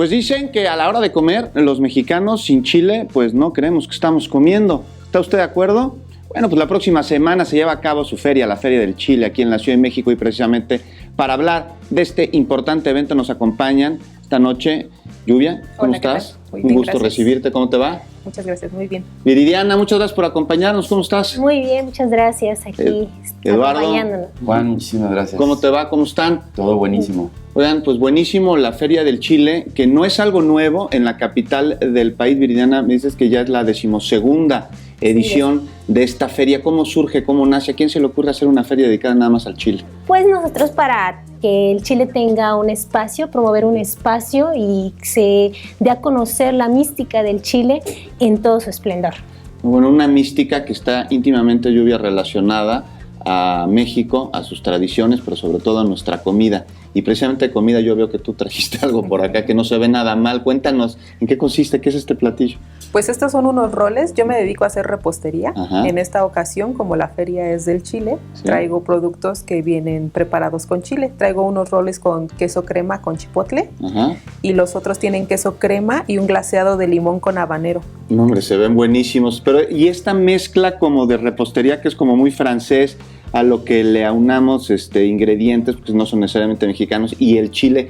Pues dicen que a la hora de comer, los mexicanos sin chile, pues no creemos que estamos comiendo. ¿Está usted de acuerdo? Bueno, pues la próxima semana se lleva a cabo su feria, la Feria del Chile, aquí en la Ciudad de México, y precisamente para hablar de este importante evento nos acompañan esta noche Lluvia. ¿Cómo estás? Muy Un bien, gusto gracias. recibirte. ¿Cómo te va? Muchas gracias, muy bien. Viridiana, muchas gracias por acompañarnos. ¿Cómo estás? Muy bien, muchas gracias. Aquí Eduardo. acompañándonos. Juan, muchísimas gracias. ¿Cómo te va? ¿Cómo están? Todo buenísimo. Oigan, pues buenísimo la Feria del Chile, que no es algo nuevo en la capital del país. Viridiana, me dices que ya es la 12ª edición de esta feria. ¿Cómo surge? ¿Cómo nace? ¿A quién se le ocurre hacer una feria dedicada nada más al Chile? Pues nosotros, para que el Chile tenga un espacio, promover un espacio y se dé a conocer la mística del Chile en todo su esplendor. Bueno, una mística que está íntimamente, Lluvia, relacionada a México, a sus tradiciones, pero sobre todo a nuestra comida. Y precisamente de comida yo veo que tú trajiste algo por acá que no se ve nada mal. Cuéntanos, ¿en qué consiste? ¿Qué es este platillo? Pues estos son unos roles. Yo me dedico a hacer repostería. Ajá. En esta ocasión, como la feria es del Chile, Sí. traigo productos que vienen preparados con chile. Traigo unos roles con queso crema con chipotle Ajá. y los otros tienen queso crema y un glaseado de limón con habanero. No, hombre, se ven buenísimos. Pero, y esta mezcla como de repostería que es como muy francés, a lo que le aunamos ingredientes, porque no son necesariamente mexicanos, y el chile,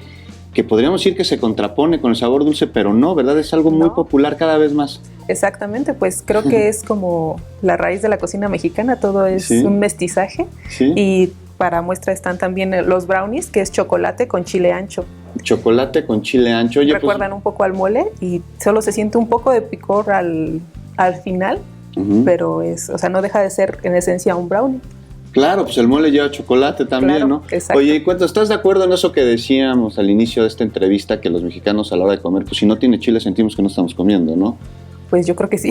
que podríamos decir que se contrapone con el sabor dulce, pero no, ¿verdad? Es algo muy No. popular cada vez más. Exactamente, pues creo que es como la raíz de la cocina mexicana. Todo es Sí. un mestizaje. ¿Sí? Y para muestra están también los brownies, que es chocolate con chile ancho. Chocolate con chile ancho. Oye, Recuerdan un poco al mole y solo se siente un poco de picor al final, Ujú. pero es, o sea, no deja de ser en esencia un brownie. Claro, pues el mole lleva chocolate también, Claro, ¿no? exacto. Oye, y cuento, ¿estás de acuerdo en eso que decíamos al inicio de esta entrevista, que los mexicanos a la hora de comer, pues si no tiene chile sentimos que no estamos comiendo, ¿no? Pues yo creo que sí.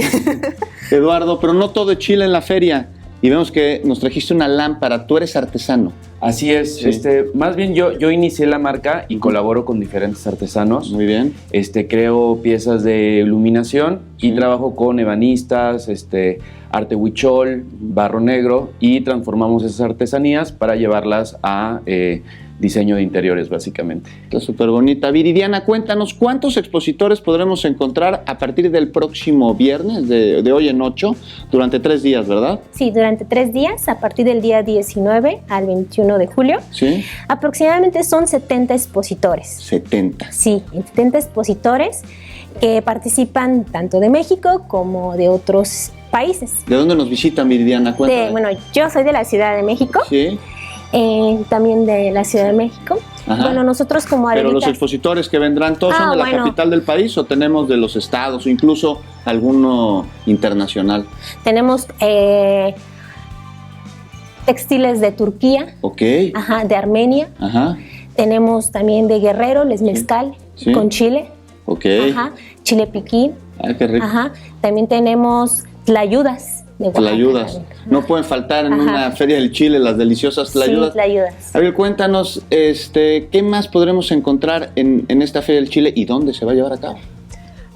Eduardo, pero no todo es chile en la feria. Y vemos que nos trajiste una lámpara, tú eres artesano. Así es. Sí. Más bien yo inicié la marca y colaboro con diferentes artesanos. Muy bien. Creo piezas de iluminación y Sí. trabajo con ebanistas, arte huichol, barro negro, y transformamos esas artesanías para llevarlas a diseño de interiores, básicamente. Está súper bonita. Viridiana, cuéntanos, ¿cuántos expositores podremos encontrar a partir del próximo viernes, de hoy en 8, durante 3 días, verdad? Sí, durante 3 días, a partir del día 19 al 21 de julio, Sí. aproximadamente son 70 expositores. 70. Sí, 70 expositores que participan tanto de México como de otros países. ¿De dónde nos visitan, Viridiana? Cuéntame. Bueno, yo soy de la Ciudad de México, Sí. también de la Ciudad de México. Ajá. Bueno, nosotros como Pero los Adelitas, expositores que vendrán, ¿todos son de la bueno. capital del país o tenemos de los estados o incluso alguno internacional? tenemos textiles de Turquía, Ok. ajá, de Armenia, Ajá. tenemos también de Guerrero, les mezcal, Sí. con chile, Ok. ajá, chile piquín, Ay, qué rico. ajá, también tenemos tlayudas de Oaxaca. Tlayudas. también. No pueden faltar en Ajá. una feria del Chile las deliciosas tlayudas. Sí, tlayudas. A ver, cuéntanos, ¿qué más podremos encontrar en esta feria del Chile y dónde se va a llevar a cabo?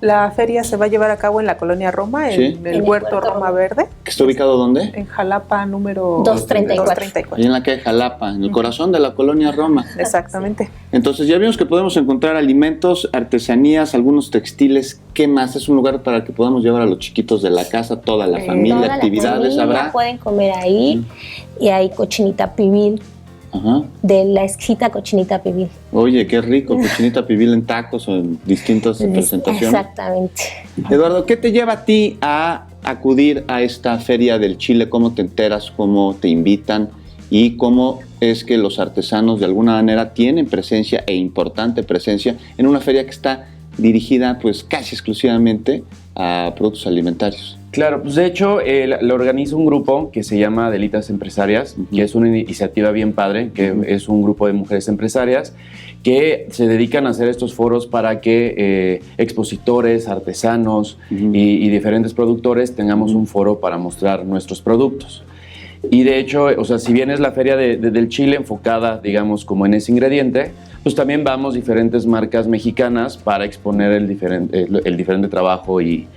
La feria se va a llevar a cabo en la colonia Roma, Sí. en En el el Huerto Huerto Roma Roma. Verde, ¿Que está ubicado dónde? en Jalapa número 234. Ahí en la calle Jalapa, en el corazón de la colonia Roma. Exactamente. Entonces ya vimos que podemos encontrar alimentos, artesanías, algunos textiles. ¿Qué más? Es un lugar para que podamos llevar a los chiquitos de la casa, toda la familia, Toda la actividades familia habrá. pueden comer ahí y hay cochinita pibil, Ajá. de la exquisita cochinita pibil. Oye, qué rico, cochinita pibil en tacos o en distintas presentaciones. Exactamente. Eduardo, ¿qué te lleva a ti a acudir a esta feria del Chile? ¿Cómo te enteras? ¿Cómo te invitan? ¿Y cómo es que los artesanos de alguna manera tienen presencia e importante presencia en una feria que está dirigida pues casi exclusivamente a productos alimentarios? Claro, pues de hecho lo organiza un grupo que se llama Adelitas Empresarias, Ujú. que es una iniciativa bien padre, que Ujú. es un grupo de mujeres empresarias que se dedican a hacer estos foros para que expositores, artesanos Ujú. y diferentes productores tengamos Ujú. un foro para mostrar nuestros productos. Y de hecho, o sea, si bien es la feria del Chile enfocada, digamos, como en ese ingrediente, pues también vamos diferentes marcas mexicanas para exponer el diferente trabajo y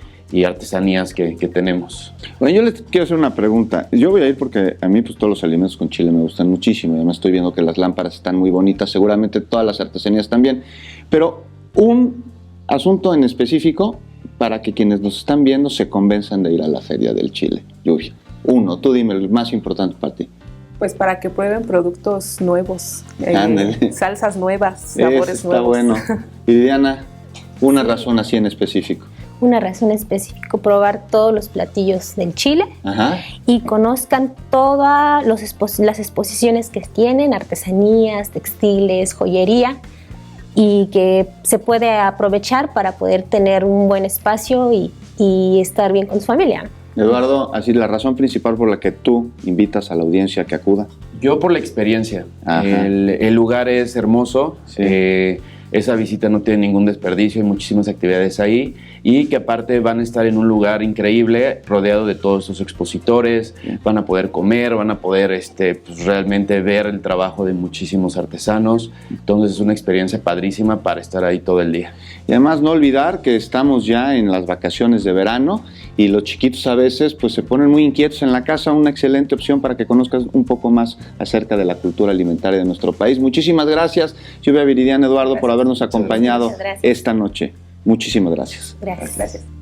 artesanías que tenemos. Bueno, yo les quiero hacer una pregunta. Yo voy a ir porque a mí pues todos los alimentos con chile me gustan muchísimo. Y además estoy viendo que las lámparas están muy bonitas, seguramente todas las artesanías también. Pero un asunto en específico para que quienes nos están viendo se convenzan de ir a la Feria del Chile? Lluvia. Uno, tú dime el más importante para ti. Pues para que prueben productos nuevos, Ándale. salsas nuevas, Eso sabores está nuevos. bueno. Viridiana, una razón así en específico. Una razón específica, probar todos los platillos del Chile Ajá. y conozcan todas las exposiciones que tienen, artesanías, textiles, joyería, y que se puede aprovechar para poder tener un buen espacio y estar bien con su familia. Eduardo, así la razón principal por la que tú invitas a la audiencia a que acuda. Yo por la experiencia. Ajá. El lugar es hermoso. Sí. Esa visita no tiene ningún desperdicio, hay muchísimas actividades ahí y que aparte van a estar en un lugar increíble, rodeado de todos estos expositores, van a poder comer, van a poder pues realmente ver el trabajo de muchísimos artesanos. Entonces es una experiencia padrísima para estar ahí todo el día. Y además no olvidar que estamos ya en las vacaciones de verano y los chiquitos a veces pues se ponen muy inquietos en la casa. Una excelente opción para que conozcas un poco más acerca de la cultura alimentaria de nuestro país. Muchísimas gracias, Lluvia, Viridiana, Eduardo, por habernos acompañado Muchas gracias. esta noche. Muchísimas gracias. Gracias. Gracias.